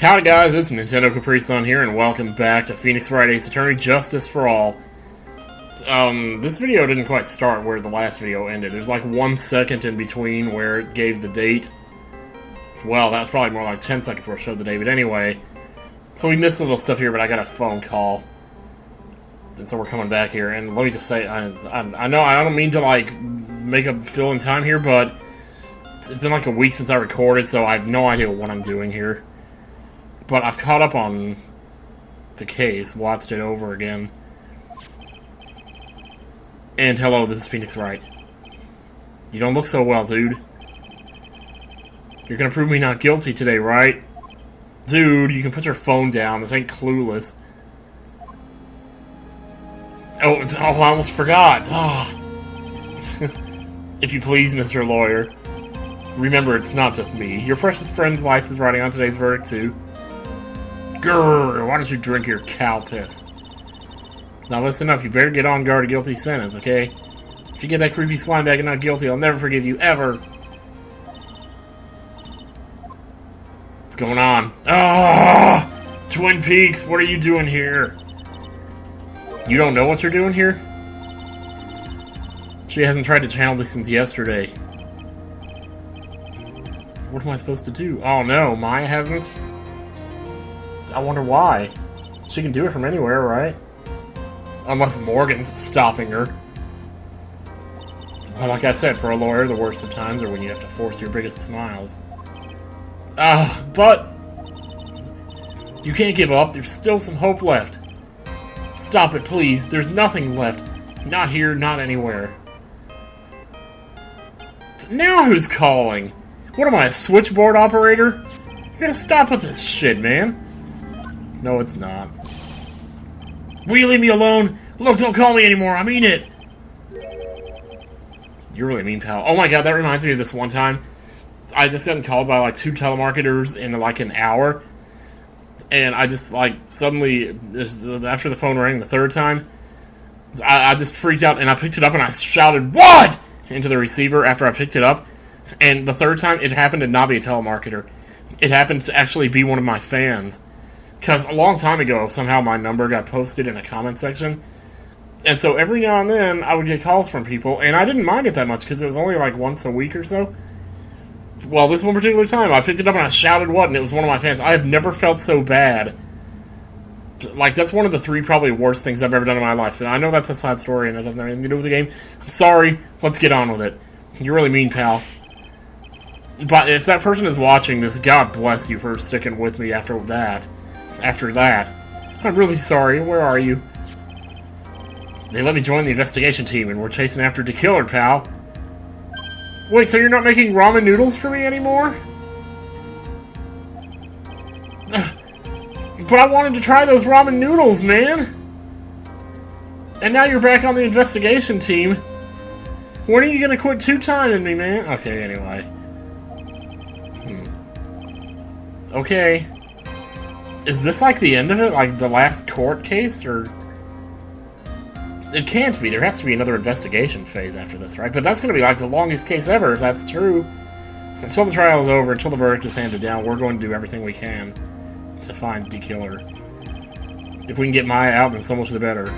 Howdy guys, it's NintendoCapriSun here, and welcome back to Phoenix Wright Ace Attorney Justice for All. This video didn't quite start where the last video ended. There's like 1 second in between where it gave the date. Well, that was probably more like 10 seconds where it showed the date, but anyway. So we missed a little stuff here, but I got a phone call. And so we're coming back here, and let me just say, I know I don't mean to like make a fill in time here, but it's been like a week since I recorded, so I have no idea what I'm doing here. But I've caught up on the case, watched it over again. And hello, this is Phoenix Wright. You don't look so well, dude. You're gonna prove me not guilty today, right? Dude, you can put your phone down. This ain't Clueless. Oh, I almost forgot. If you please, Mr. Lawyer. Remember, it's not just me. Your precious friend's life is riding on today's verdict, too. Grrr, why don't you drink your cow piss? Now listen up, you better get on guard a guilty sentence, okay? If you get that creepy slime bag and not guilty, I'll never forgive you, ever. What's going on? Ah! Twin Peaks, what are you doing here? You don't know what you're doing here? She hasn't tried to channel me since yesterday. What am I supposed to do? Oh no, Maya hasn't? I wonder why. She can do it from anywhere, right? Unless Morgan's stopping her. Well, like I said, for a lawyer, the worst of times are when you have to force your biggest smiles. But you can't give up. There's still some hope left. Stop it, please. There's nothing left. Not here, not anywhere. Now who's calling? What am I, a switchboard operator? You gotta stop with this shit, man. No, it's not. Will you leave me alone? Look, don't call me anymore. I mean it. You're really mean, pal. Oh my god, that reminds me of this one time. I just got called by like 2 telemarketers in like an hour. And I just like suddenly, after the phone rang the 3rd time, I just freaked out and I picked it up and I shouted, "What?" into the receiver after I picked it up. And the 3rd time, it happened to not be a telemarketer. It happened to actually be one of my fans. Because a long time ago, somehow my number got posted in a comment section. And so every now and then, I would get calls from people, and I didn't mind it that much, because it was only like once a week or so. Well, this one particular time, I picked it up and I shouted what, and it was one of my fans. I have never felt so bad. Like, that's one of the 3 probably worst things I've ever done in my life. But I know that's a side story, and it doesn't have anything to do with the game. I'm sorry, let's get on with it. You're really mean, pal. But if that person is watching this, God bless you for sticking with me after that. I'm really sorry. Where are you? They let me join the investigation team, and we're chasing after the killer, pal. Wait, so you're not making ramen noodles for me anymore? But I wanted to try those ramen noodles, man! And now you're back on the investigation team. When are you gonna quit 2-timing me, man? Okay, anyway. Okay. Is this like the end of it? Like the last court case? Or... It can't be. There has to be another investigation phase after this, right? But that's going to be like the longest case ever, if that's true. Until the trial is over, until the verdict is handed down, we're going to do everything we can to find the killer. If we can get Maya out, then so much the better.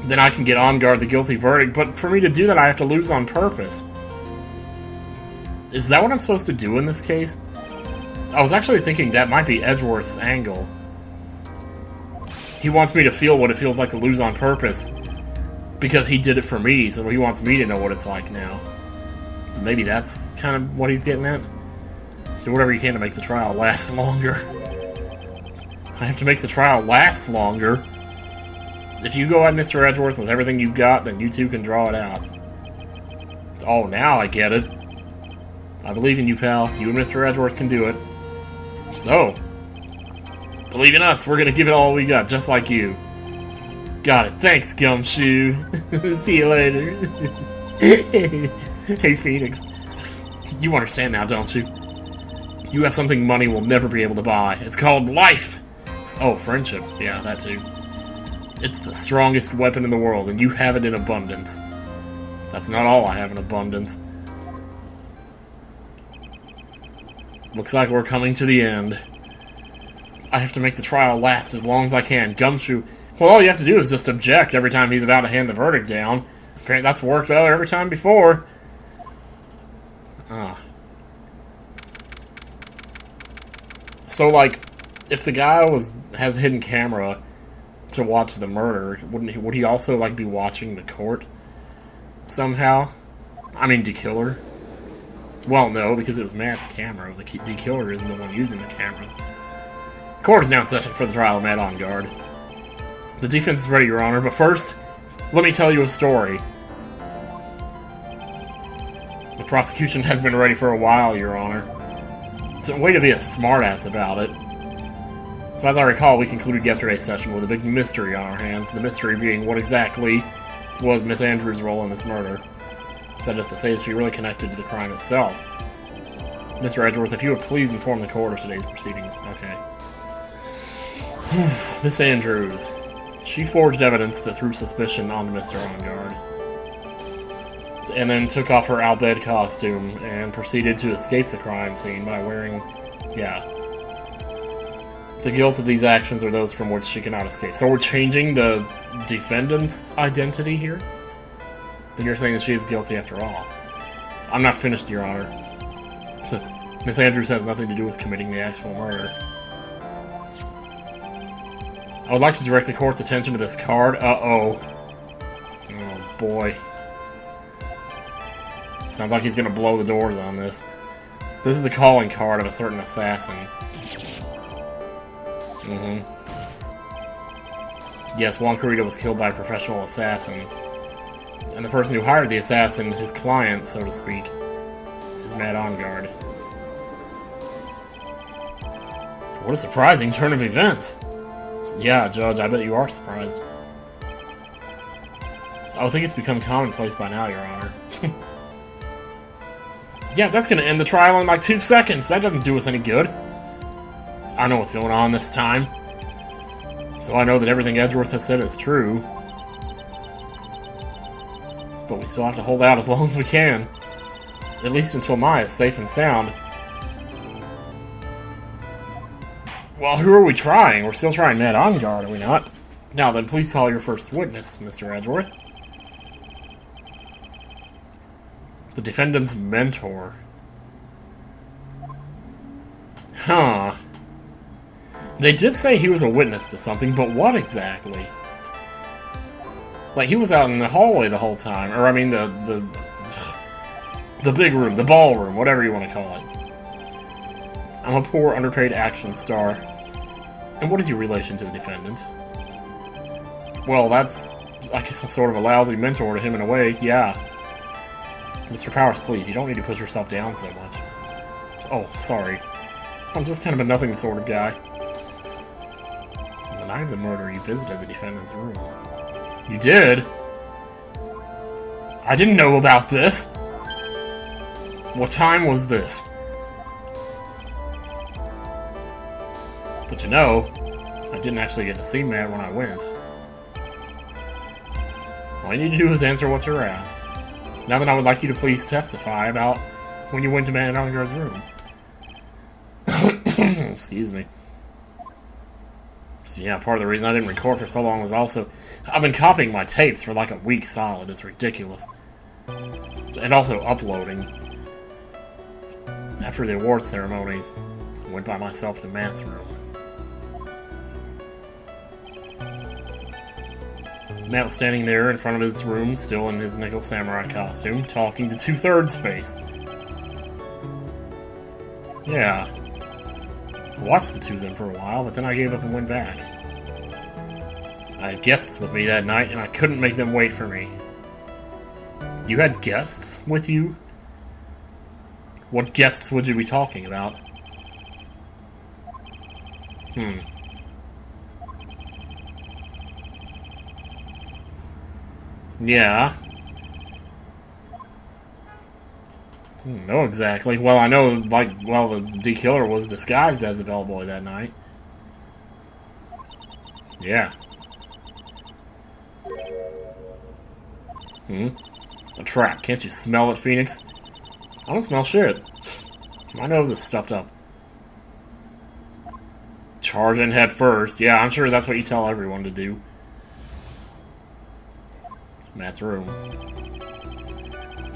Then I can get on guard the guilty verdict, but for me to do that, I have to lose on purpose. Is that what I'm supposed to do in this case? I was actually thinking that might be Edgeworth's angle. He wants me to feel what it feels like to lose on purpose. Because he did it for me, so he wants me to know what it's like now. Maybe that's kind of what he's getting at. Do whatever you can to make the trial last longer. I have to make the trial last longer. If you go at Mr. Edgeworth with everything you've got, then you too can draw it out. Oh, now I get it. I believe in you, pal. You and Mr. Edgeworth can do it. So, believe in us. We're gonna give it all we got, just like you. Got it. Thanks, Gumshoe. See you later. Hey, Phoenix. You understand now, don't you? You have something money will never be able to buy. It's called life. Oh, friendship. Yeah, that too. It's the strongest weapon in the world, and you have it in abundance. That's not all I have in abundance. Looks like we're coming to the end. I have to make the trial last as long as I can. Gumshoe. Well, all you have to do is just object every time he's about to hand the verdict down. Apparently that's worked out every time before. So, like, if the guy has a hidden camera to watch the murder, would he also, like, be watching the court somehow? I mean, D-Killer. Well, no, because it was Matt's camera. The D-Killer isn't the one using the cameras. Court is now in session for the trial of Matt on guard. The defense is ready, Your Honor, but first, let me tell you a story. The prosecution has been ready for a while, Your Honor. It's a way to be a smartass about it. So as I recall, we concluded yesterday's session with a big mystery on our hands, the mystery being what exactly was Miss Andrews' role in this murder. That is to say, is she really connected to the crime itself? Mr. Edgeworth, if you would please inform the court of today's proceedings. Okay. Miss Andrews. She forged evidence that threw suspicion on Mr. On guard. And then took off her Al-Bed costume and proceeded to escape the crime scene by wearing... yeah. The guilt of these actions are those from which she cannot escape. So we're changing the defendant's identity here? Then you're saying that she is guilty after all. I'm not finished, Your Honor. So, Miss Andrews has nothing to do with committing the actual murder. I would like to direct the court's attention to this card. Uh-oh. Oh, boy. Sounds like he's gonna blow the doors on this. This is the calling card of a certain assassin. Yes, Juan Corrida was killed by a professional assassin. And the person who hired the assassin, his client, so to speak, is Matt On guard. What a surprising turn of events! Yeah, Judge, I bet you are surprised. I would think it's become commonplace by now, Your Honor. Yeah, that's gonna end the trial in like 2 seconds. That doesn't do us any good. I know what's going on this time. So I know that everything Edgeworth has said is true. But we still have to hold out as long as we can. At least until Maya is safe and sound. Well, who are we trying? We're still trying Matt On guard, are we not? Now then, please call your first witness, Mr. Edgeworth. The defendant's mentor. Huh. They did say he was a witness to something, but what exactly? Like, he was out in the hallway the whole time. Or, I mean, the big room, the ballroom, whatever you want to call it. I'm a poor, underpaid action star. And what is your relation to the defendant? Well, that's, I guess I'm sort of a lousy mentor to him in a way, yeah. Mr. Powers, please, you don't need to put yourself down so much. Oh, sorry. I'm just kind of a nothing sort of guy. On the night of the murder, you visited the defendant's room. You did? I didn't know about this. What time was this? But you know, I didn't actually get to see Matt when I went. All you need to do is answer what's you're asked. Now then, I would like you to please testify about when you went to Matt Ongar's room. Excuse me. Yeah, part of the reason I didn't record for so long was also... I've been copying my tapes for like a week solid. It's ridiculous. And also uploading. After the award ceremony, I went by myself to Matt's room. Matt was standing there in front of his room, still in his nickel samurai costume, talking to Two-Thirds Face. Yeah. I watched the two of them for a while, but then I gave up and went back. I had guests with me that night, and I couldn't make them wait for me. You had guests with you? What guests would you be talking about? Yeah. Didn't know exactly. Well, I know, like, well, the D-Killer was disguised as a bellboy that night. Yeah. A trap. Can't you smell it, Phoenix? I don't smell shit. My nose is stuffed up. Charge in head first. Yeah, I'm sure that's what you tell everyone to do. Matt's room.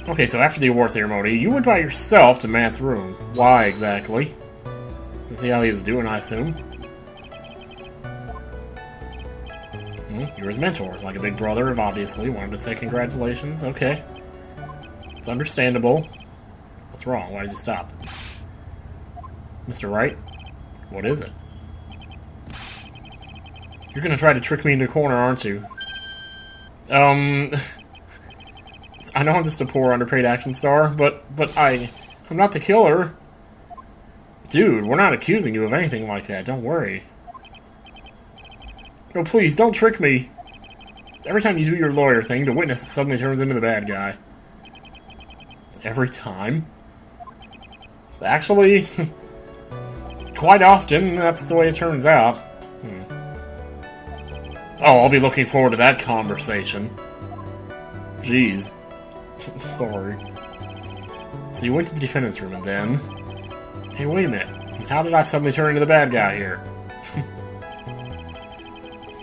Okay, so after the award ceremony, you went by yourself to Matt's room. Why, exactly? To see how he was doing, I assume. You're his mentor, like a big brother, obviously. Wanted to say congratulations. Okay. It's understandable. What's wrong? Why did you stop? Mr. Wright? What is it? You're gonna try to trick me into a corner, aren't you? I know I'm just a poor, underpaid action star, but I'm not the killer. Dude, we're not accusing you of anything like that, don't worry. No, please, don't trick me. Every time you do your lawyer thing, the witness suddenly turns into the bad guy. Every time? Actually, quite often, that's the way it turns out. Oh, I'll be looking forward to that conversation. Jeez. Sorry. So you went to the defendant's room and then... Hey, wait a minute. How did I suddenly turn into the bad guy here?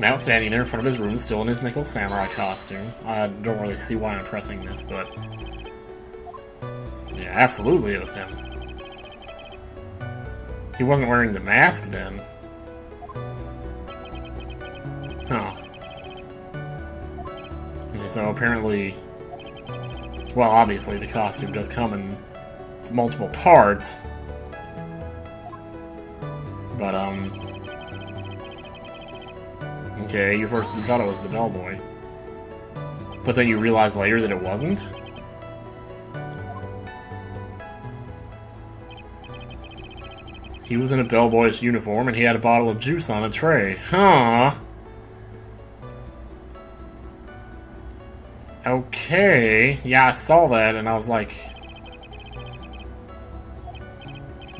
Now standing there in front of his room, still in his nickel samurai costume. I don't really see why I'm pressing this, but... Yeah, absolutely it was him. He wasn't wearing the mask then. Huh. Okay, so apparently... Well, obviously the costume does come in multiple parts. But, okay, you thought it was the bellboy. But then you realized later that it wasn't? He was in a bellboyish uniform and he had a bottle of juice on a tray. Huh. Okay. Yeah, I saw that and I was like...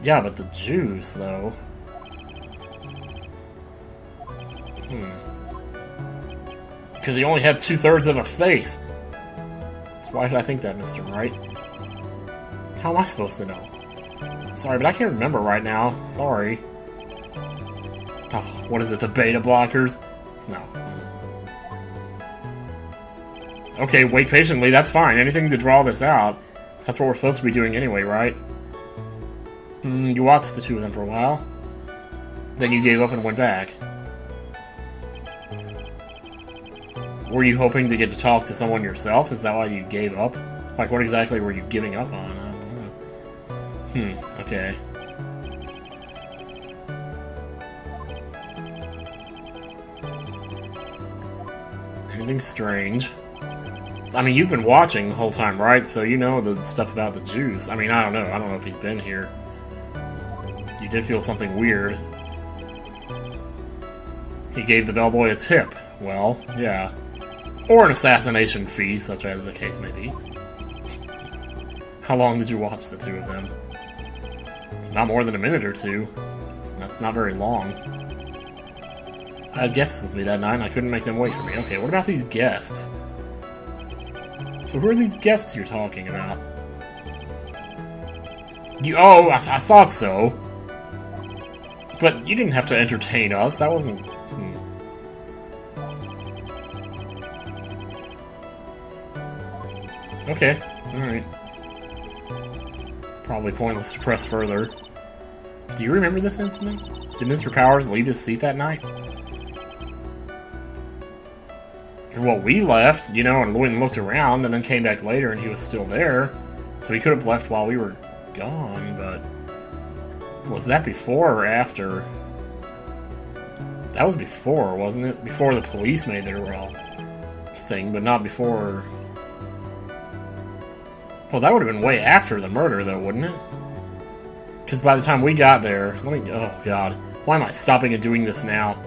Yeah, but the juice, though... Because he only had 2/3 of a face. So why did I think that, Mr. Wright? How am I supposed to know? Sorry, but I can't remember right now. Sorry. Oh, what is it, the beta blockers? No. Okay, wait patiently, that's fine. Anything to draw this out. That's what we're supposed to be doing anyway, right? You watched the two of them for a while. Then you gave up and went back. Were you hoping to get to talk to someone yourself? Is that why you gave up? Like, what exactly were you giving up on? I don't know. Okay. Anything strange? I mean, you've been watching the whole time, right? So you know the stuff about the juice. I mean, I don't know. I don't know if he's been here. You did feel something weird. He gave the bellboy a tip. Well, yeah. Or an assassination fee, such as the case may be. How long did you watch the two of them? Not more than a minute or two. That's not very long. I had guests with me that night and I couldn't make them wait for me. Okay, what about these guests? So who are these guests you're talking about? Oh, I thought so. But you didn't have to entertain us. That wasn't... Okay, alright. Probably pointless to press further. Do you remember this incident? Did Mr. Powers leave his seat that night? Well, we left, you know, and went and looked around, and then came back later and he was still there. So he could have left while we were gone, but... Was that before or after? That was before, wasn't it? Before the police made their thing, but not before... Well, that would have been way after the murder, though, wouldn't it? Because by the time we got there... Oh, God. Why am I stopping and doing this now?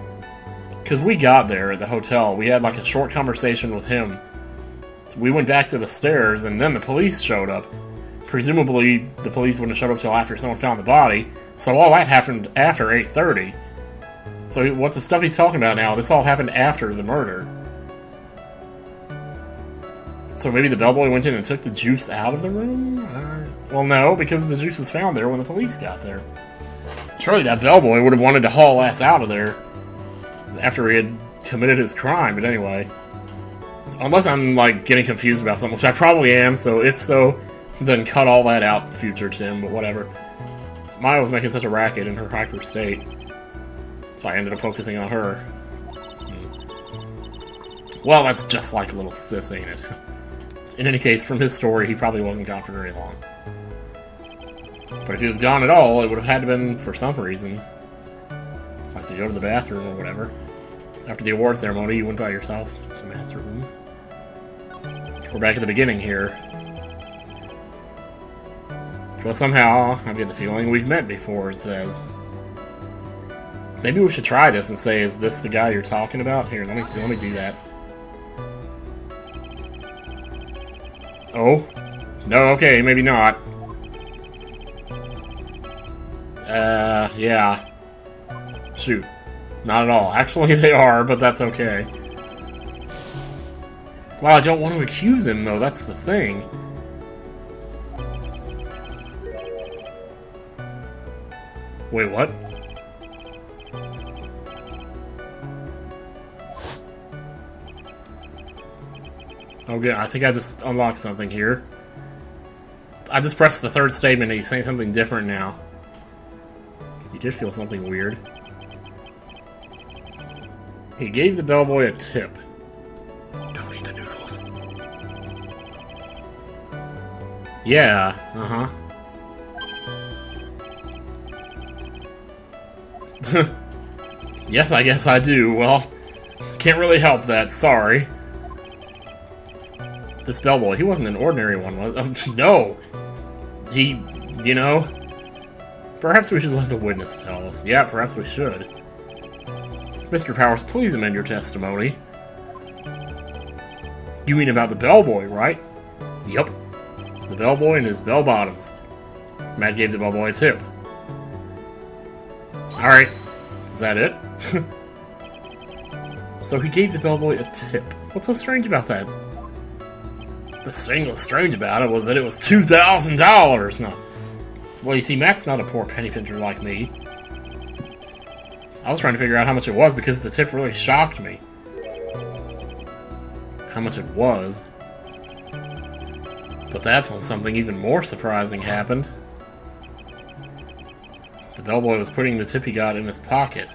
Because we got there at the hotel. We had, like, a short conversation with him. So we went back to the stairs, and then the police showed up. Presumably, the police wouldn't have showed up till after someone found the body. So all that happened after 8:30. So what the stuff he's talking about now, this all happened after the murder. So maybe the bellboy went in and took the juice out of the room? Well, no, because the juice was found there when the police got there. Surely that bellboy would have wanted to haul ass out of there after he had committed his crime, but anyway. Unless I'm, like, getting confused about something, which I probably am, so if so, then cut all that out, future Tim, but whatever. Maya was making such a racket in her hyper state, so I ended up focusing on her. Well, that's just like a little sis, ain't it? In any case, from his story, he probably wasn't gone for very long. But if he was gone at all, it would have had to been for some reason. Like to go to the bathroom or whatever. After the award ceremony, you went by yourself to Matt's room. We're back at the beginning here. Well, somehow, I get the feeling we've met before, it says. Maybe we should try this and say, is this the guy you're talking about? Here, let me do that. Oh? No, okay, maybe not. Yeah. Shoot. Not at all. Actually, they are, but that's okay. Well, I don't want to accuse him, though. That's the thing. Wait, what? Okay, I think I just unlocked something here. I just pressed the third statement and he's saying something different now. You did feel something weird. He gave the bellboy a tip. Don't eat the noodles. Yeah, uh-huh. Yes, I guess I do. Well, can't really help that, sorry. This bellboy, he wasn't an ordinary one, was he? No! He, you know... Perhaps we should let the witness tell us. Yeah, perhaps we should. Mr. Powers, please amend your testimony. You mean about the bellboy, right? Yup. The bellboy and his bell-bottoms. Matt gave the bellboy a tip. Alright. Is that it? So he gave the bellboy a tip. What's so strange about that? The thing that was strange about it was that it was $2,000! No. Well, you see, Matt's not a poor penny pincher like me. I was trying to figure out how much it was because the tip really shocked me. How much it was. But that's when something even more surprising happened. The bellboy was putting the tip he got in his pocket.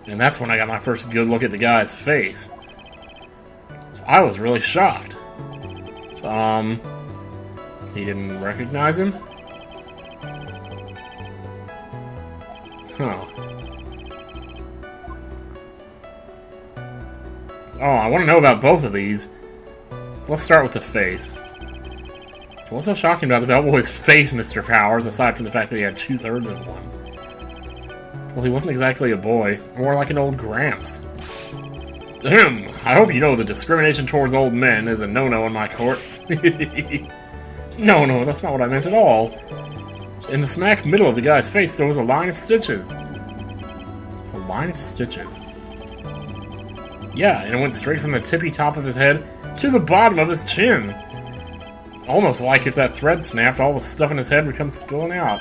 And that's when I got my first good look at the guy's face. I was really shocked. He didn't recognize him? Huh. Oh, I want to know about both of these. Let's start with the face. What's so shocking about the bellboy's face, Mr. Powers, aside from the fact that he had 2/3 of one? Well, he wasn't exactly a boy, more like an old gramps. I hope you know that discrimination towards old men is a no-no in my court. No, that's not what I meant at all. In the smack middle of the guy's face, there was a line of stitches. A line of stitches? Yeah, and it went straight from the tippy top of his head to the bottom of his chin. Almost like if that thread snapped, all the stuff in his head would come spilling out.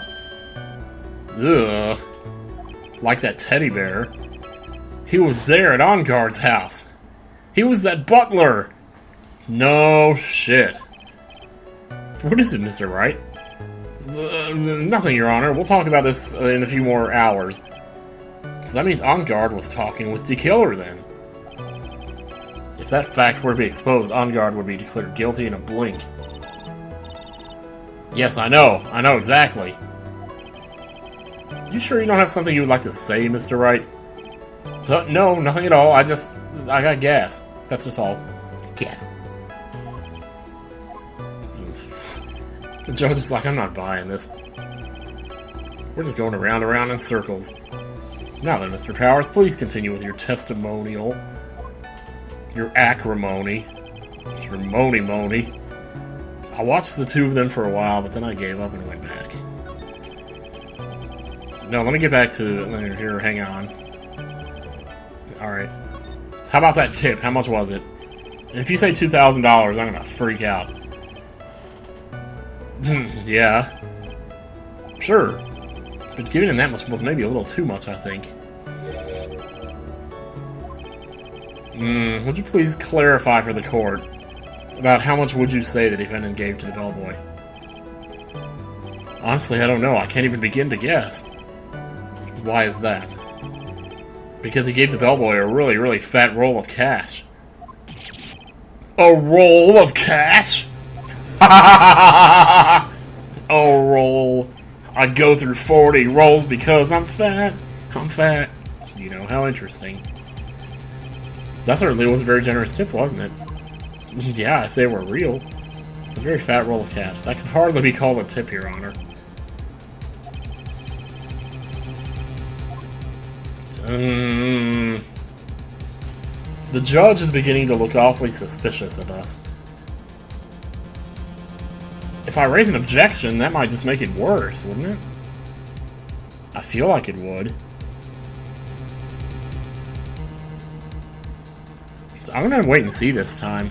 Ugh. Like that teddy bear. He was there at On Guard's house. He was that butler. No shit. What is it, Mr. Wright? Nothing, Your Honor. We'll talk about this in a few more hours. So that means On Guard was talking with the killer, then. If that fact were to be exposed, On Guard would be declared guilty in a blink. Yes, I know exactly. You sure you don't have something you would like to say, Mr. Wright? So, no, nothing at all. I got gas. That's just all. Gas. The judge is like, I'm not buying this. We're just going around and around in circles. Now then, Mr. Powers, please continue with your testimonial. Your acrimony. Your mony. I watched the two of them for a while, but then I gave up and went back. No, let me get back to... Here, hang on. Alright. So how about that tip? How much was it? And if you say $2,000, I'm gonna freak out. Yeah. Sure. But giving him that much was maybe a little too much, I think. Would you please clarify for the court about how much would you say the defendant gave to the bellboy? Honestly, I don't know. I can't even begin to guess. Why is that? Because he gave the bellboy a really, really fat roll of cash. A roll of cash? A roll. I go through 40 rolls because I'm fat. I'm fat. You know, how interesting. That certainly was a very generous tip, wasn't it? Yeah, if they were real. A very fat roll of cash. That could hardly be called a tip, Your Honor. The judge is beginning to look awfully suspicious of us. If I raise an objection, that might just make it worse, wouldn't it? I feel like it would. So I'm gonna wait and see this time.